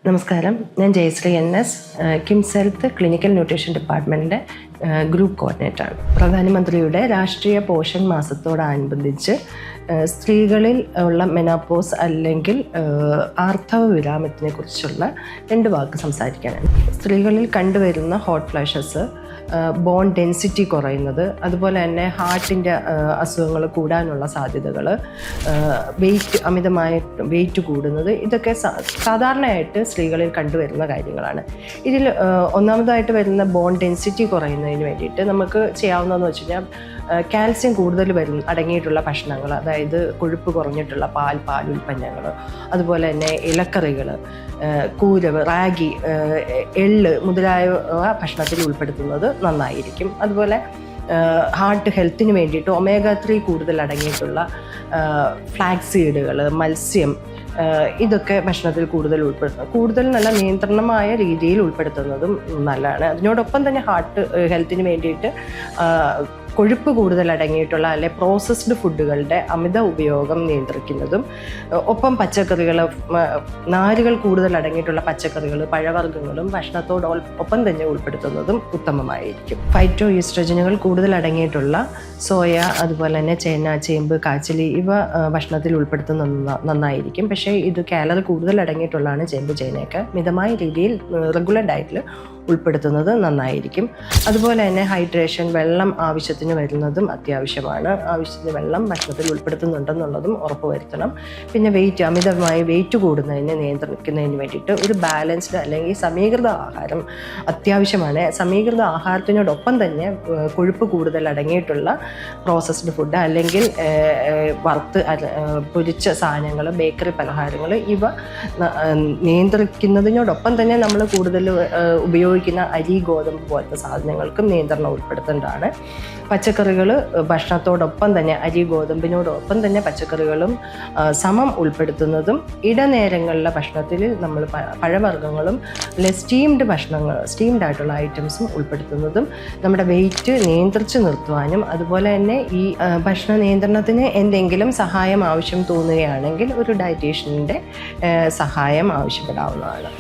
നമസ്കാരം, ഞാൻ Jayasree NS, KIMS health clinical nutrition ഡിപ്പാർട്ട്മെൻറ്റിൻ്റെ ഗ്രൂപ്പ് കോർഡിനേറ്ററാണ്. പ്രധാനമന്ത്രിയുടെ രാഷ്ട്രീയ പോഷൺ മാസത്തോടനുബന്ധിച്ച് സ്ത്രീകളിൽ ഉള്ള മെനോപോസ് അല്ലെങ്കിൽ ആർത്തവ വിരാമത്തിനെ കുറിച്ചുള്ള 2 വാക്ക് സംസാരിക്കാനാണ്. സ്ത്രീകളിൽ കണ്ടുവരുന്ന ഹോട്ട് ഫ്ലാഷസ്, ബോൺ ഡെൻസിറ്റി കുറയുന്നത്, അതുപോലെ തന്നെ ഹാർട്ടിൻ്റെ അസുഖങ്ങൾ കൂടാനുള്ള സാധ്യതകൾ, അമിതമായ വെയിറ്റ് കൂടുന്നത്, ഇതൊക്കെ സാധാരണയായിട്ട് സ്ത്രീകളിൽ കണ്ടുവരുന്ന കാര്യങ്ങളാണ്. ഇതിൽ ഒന്നാമതായിട്ട് വരുന്ന ബോൺ ഡെൻസിറ്റി കുറയുന്നതിന് വേണ്ടിയിട്ട് നമുക്ക് ചെയ്യാവുന്നതെന്ന് വെച്ച് കഴിഞ്ഞാൽ കാൽസ്യം കൂടുതൽ അടങ്ങിയിട്ടുള്ള ഭക്ഷണങ്ങൾ, അതായത് കൊഴുപ്പ് കുറഞ്ഞിട്ടുള്ള പാൽ ഉൽപ്പന്നങ്ങൾ, അതുപോലെ തന്നെ ഇലക്കറികൾ, കൂരവ്, റാഗി, എള്ള് മുതലായവ ഭക്ഷണത്തിൽ ഉൾപ്പെടുത്തുന്നത് നന്നായിരിക്കും. അതുപോലെ ഹാർട്ട് ഹെൽത്തിന് വേണ്ടിയിട്ട് omega-3 കൂടുതൽ അടങ്ങിയിട്ടുള്ള ഫ്ലാക്സ് സീഡുകൾ, മത്സ്യം, ഇതൊക്കെ ഭക്ഷണത്തിൽ കൂടുതൽ നല്ല നിയന്ത്രണമായ രീതിയിൽ ഉൾപ്പെടുത്തുന്നതും നല്ലതാണ്. അതിനോടൊപ്പം തന്നെ ഹാർട്ട് ഹെൽത്തിന് വേണ്ടിയിട്ട് കൊഴുപ്പ് കൂടുതൽ അടങ്ങിയിട്ടുള്ള അല്ലെ പ്രോസസ്ഡ് ഫുഡുകളുടെ അമിത ഉപയോഗം നിയന്ത്രിക്കുന്നതും, ഒപ്പം പച്ചക്കറികൾ, നാരുകൾ കൂടുതൽ അടങ്ങിയിട്ടുള്ള പച്ചക്കറികൾ, പഴവർഗ്ഗങ്ങളും ഭക്ഷണത്തോടൊപ്പം തന്നെ ഉൾപ്പെടുത്തുന്നതും ഉത്തമമായിരിക്കും. ഫൈറ്റോ ഈസ്ട്രജനുകൾ കൂടുതൽ അടങ്ങിയിട്ടുള്ള സോയ, അതുപോലെ തന്നെ ചേന, ചേമ്പ്, കാച്ചിലി, ഇവ ഭക്ഷണത്തിൽ ഉൾപ്പെടുത്തുന്നത് നന്നായിരിക്കും. പക്ഷേ ഇത് കാലറി കൂടുതൽ അടങ്ങിയിട്ടുള്ളതാണ് ചേമ്പ്, ചേനയൊക്കെ. മിതമായ രീതിയിൽ റെഗുലർ ഡയറ്റിൽ ഉൾപ്പെടുത്തുന്നത് നന്നായിരിക്കും. അതുപോലെ തന്നെ ഹൈഡ്രേഷൻ, വെള്ളം ആവശ്യത്തിന് വരുന്നതും അത്യാവശ്യമാണ്. ആവശ്യത്തിന് വെള്ളം ഭക്ഷണത്തിൽ ഉൾപ്പെടുത്തുന്നുണ്ടെന്നുള്ളതും ഉറപ്പുവരുത്തണം. പിന്നെ അമിതമായി വെയിറ്റ് കൂടുന്നതിനെ നിയന്ത്രിക്കുന്നതിന് വേണ്ടിയിട്ട് ഒരു ബാലൻസ്ഡ് അല്ലെങ്കിൽ സമീകൃത ആഹാരം അത്യാവശ്യമാണ്. സമീകൃത ആഹാരത്തിനോടൊപ്പം തന്നെ കൊഴുപ്പ് കൂടുതൽ അടങ്ങിയിട്ടുള്ള പ്രോസസ്ഡ് ഫുഡ് അല്ലെങ്കിൽ പൊരിച്ച സാധനങ്ങൾ, ബേക്കറി പലഹാരങ്ങൾ, ഇവ നിയന്ത്രിക്കുന്നതിനോടൊപ്പം തന്നെ നമ്മൾ കൂടുതൽ ഉപയോഗിക്കുന്ന അരി, ഗോതമ്പ് പോലത്തെ സാധനങ്ങൾക്കും നിയന്ത്രണം ഉൾപ്പെടുത്തേണ്ടതാണ്. പച്ചക്കറികൾ ഭക്ഷണത്തോടൊപ്പം തന്നെ, അരി ഗോതമ്പിനോടൊപ്പം തന്നെ പച്ചക്കറികളും സമം ഉൾപ്പെടുത്തുന്നതും, ഇടനേരങ്ങളിലെ ഭക്ഷണത്തിൽ നമ്മൾ പഴവർഗ്ഗങ്ങളും സ്റ്റീംഡ് ആയിട്ടുള്ള ഐറ്റംസും ഉൾപ്പെടുത്തുന്നതും നമ്മുടെ വെയിറ്റ് നിയന്ത്രിച്ച് നിർത്തുവാനും, അതുപോലെ തന്നെ ഈ ഭക്ഷണ നിയന്ത്രണത്തിന് എന്തെങ്കിലും സഹായം ആവശ്യം തോന്നുകയാണെങ്കിൽ ഒരു ഡയറ്റീഷ്യൻ്റെ സഹായം ആവശ്യപ്പെടാവുന്നതാണ്.